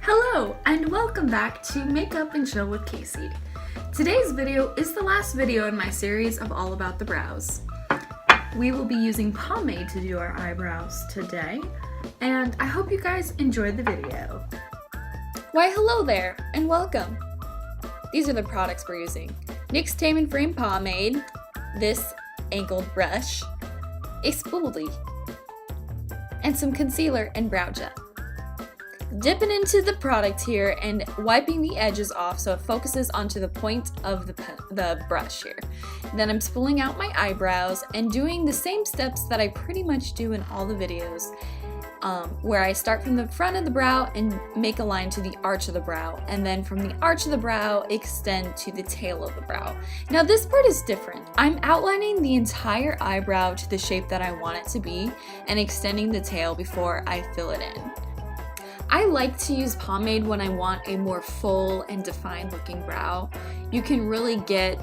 Hello and welcome back to Makeup and Chill with Casey. Today's video is the last video in my series of All About the Brows. We will be using pomade to do our eyebrows today, and I hope you guys enjoyed the video. Why hello there and welcome. These are the products we're using. NYX Tame and Frame Pomade, this angled brush, a spoolie, and some concealer and brow gel. Dipping into the product here and wiping the edges off so it focuses onto the point of the brush here. Then I'm spooling out my eyebrows and doing the same steps that I pretty much do in all the videos, where I start from the front of the brow and make a line to the arch of the brow, and then from the arch of the brow extend to the tail of the brow. Now this part is different. I'm outlining the entire eyebrow to the shape that I want it to be and extending the tail before I fill it in. I like to use pomade when I want a more full and defined looking brow. You can really get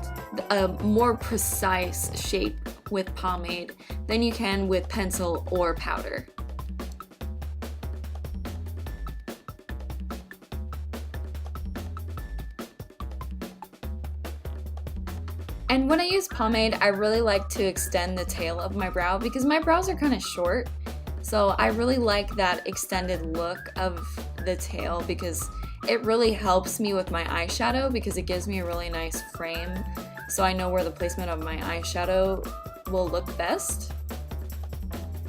a more precise shape with pomade than you can with pencil or powder. And when I use pomade, I really like to extend the tail of my brow because my brows are kind of short. So I really like that extended look of the tail because it really helps me with my eyeshadow because it gives me a really nice frame so I know where the placement of my eyeshadow will look best.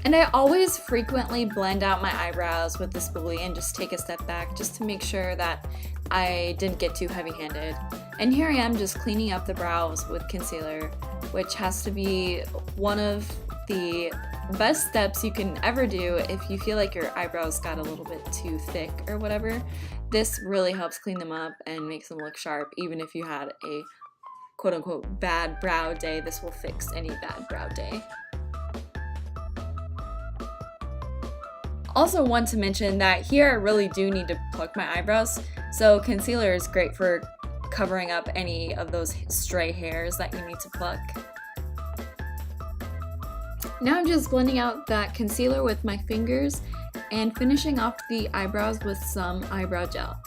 And I always frequently blend out my eyebrows with the spoolie and just take a step back just to make sure that I didn't get too heavy-handed. And here I am just cleaning up the brows with concealer, which has to be one of the best steps you can ever do if you feel like your eyebrows got a little bit too thick or whatever. This really helps clean them up and makes them look sharp. Even if you had a quote-unquote bad brow day, this will fix any bad brow day. Also want to mention that here I really do need to pluck my eyebrows, so concealer is great for covering up any of those stray hairs that you need to pluck. Now I'm just blending out that concealer with my fingers and finishing off the eyebrows with some eyebrow gel.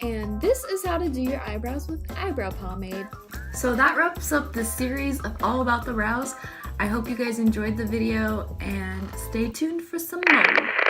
And this is how to do your eyebrows with eyebrow pomade. So that wraps up the series of All About the Brows. I hope you guys enjoyed the video and stay tuned for some more.